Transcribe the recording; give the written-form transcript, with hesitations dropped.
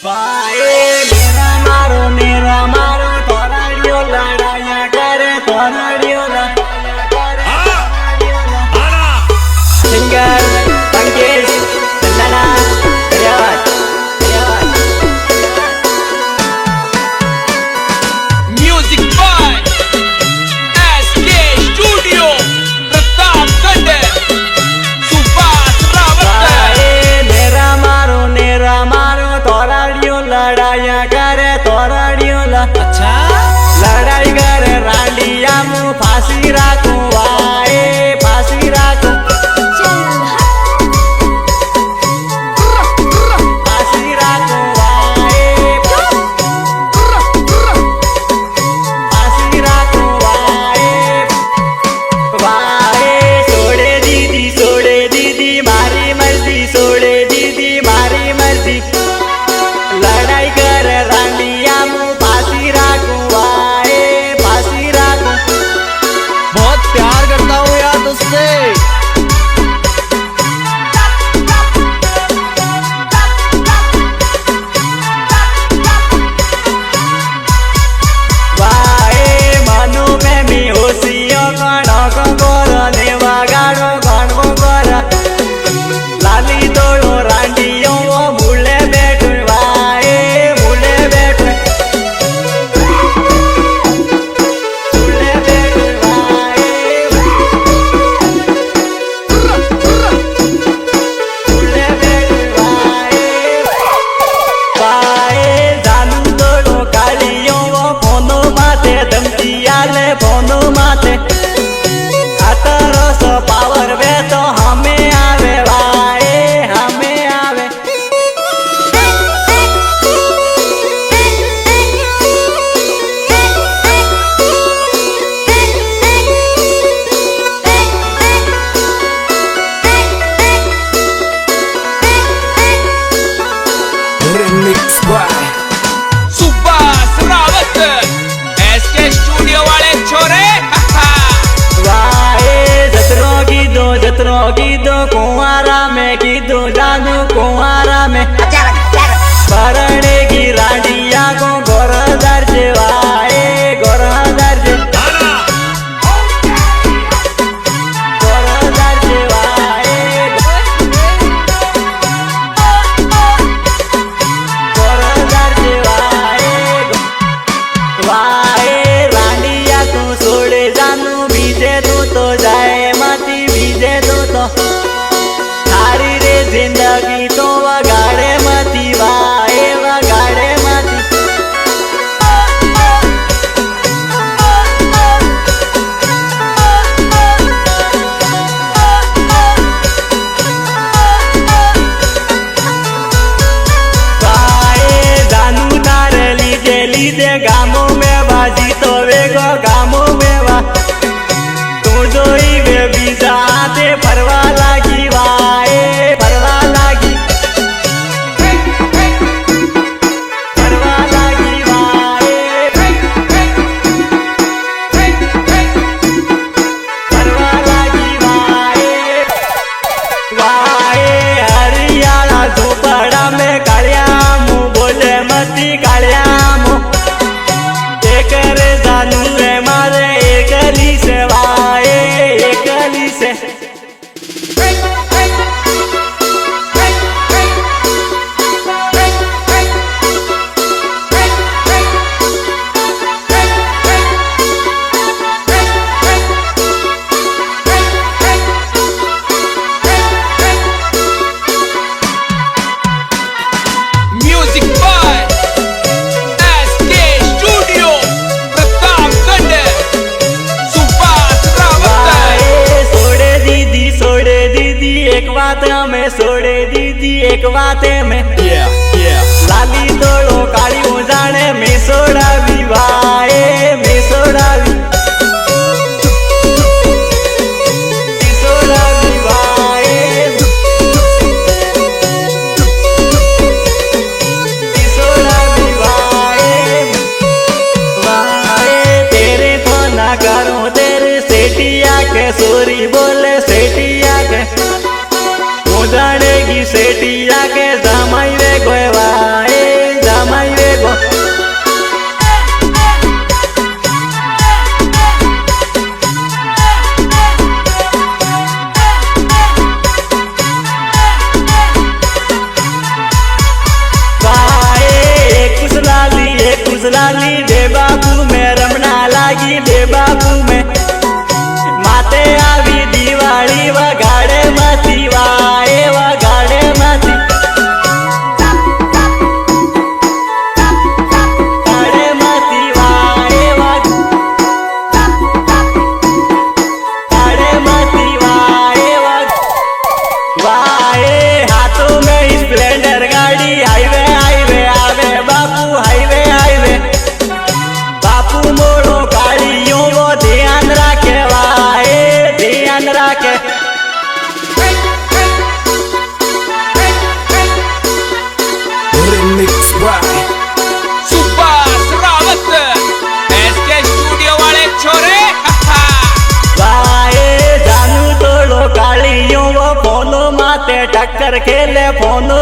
पाए मेरा मारो तोराडियो लड़ाया करे तोराडियो singer Ankesh Chandana Riyaz music by SK studio Pratapgarh Subhash Rawat मेरा मारो तोराडियो लड़ाया करे तोराडियो अच्छा लड़ाई करे रांडिया मु फांसी राखूं वाए फांसी राखूं फांसी राखूं वाए फांसी राखूं वाए वाए सोड़े दीदी मारी मर्जी सोड़े दीदी मारी मर्जी लड़ाई करे रांडिया मु फांसी राखूं वाए फांसी राखूं बहुत प्यार करता हूँ यार तुझसे। वाए मनु में मी होशियो गणो गोरो ने वगाड़ो गणो गोरा लाली तोड़ो रांडियो वो मुले बैठो वाए मुले बैठो मुले बैठो वाए मुले बैठो वाए जानू तोड़ो कालियो वो फोनो माथे धमकी आले फोनो माथे आतरो सो पावर वे तो हमें आवे वाए हमें आवे Remix by Subhash Rawat SK studio वाले छोरे वाए जतरो कीदो कुंवारा में कीदो जानू कुंवारा में परणे की रांडिया को गोरदार जे वाए गोरदार जे गोरदार जे वाए गोरदार जे वाए रांडिया तू सोड़े जानू बीजे तू तो जाए मती बीजे तू तो थारी रे जिंदगी तो वगाड़े मती वाए वगाड़े मती वाए जानू नारे लीजे गामों में बाजी तो वेगो गामों में वा तू जोई वे बीजा आते फरवा लागी वाए फरवा लागी फरवा लागी वाए फरवा लागी वाए वाए हरियाणा झोपड़ा में कालिया मुँह बोले मती कालिया मुँह एक रे जानू रे मारे एकली से वाए एकली से music by SK studio Pratapgarh Subhash Rawat वाए सोड़े दीदी एक बात में सोड़े दीदी एक बात में लाली तोड़ो काली जाने में सोड़ावी वाए में सोड़ावी सोड़ावी वाए सोड़ावी वाए वाए तेरे को ना करो तेरे सेठिया के सोरी बोले सेठिया के जानेगी सेठिया के जमाई वे गोवा खुशलाली दे बाबू में रमना लागी दे बाबू में माते आवी दिवाળી वगाड़े मती वाए वगाड़े मती वगाड़े मती वाए वगाड़े मती वाए वाए हाथों में स्प्लेंडर गाड़ी हाईवे हाईवे आवे बापू हाईवे हाईवे बापू मोड़ो गाड़ियों वो ध्यान रखे वाए ध्यान रखे Remix by Subhash Rawat SK studio वाले छोरे वाए जानू तोड़ो गाड़ियों वो फोनो माते टक्कर खेले फोनो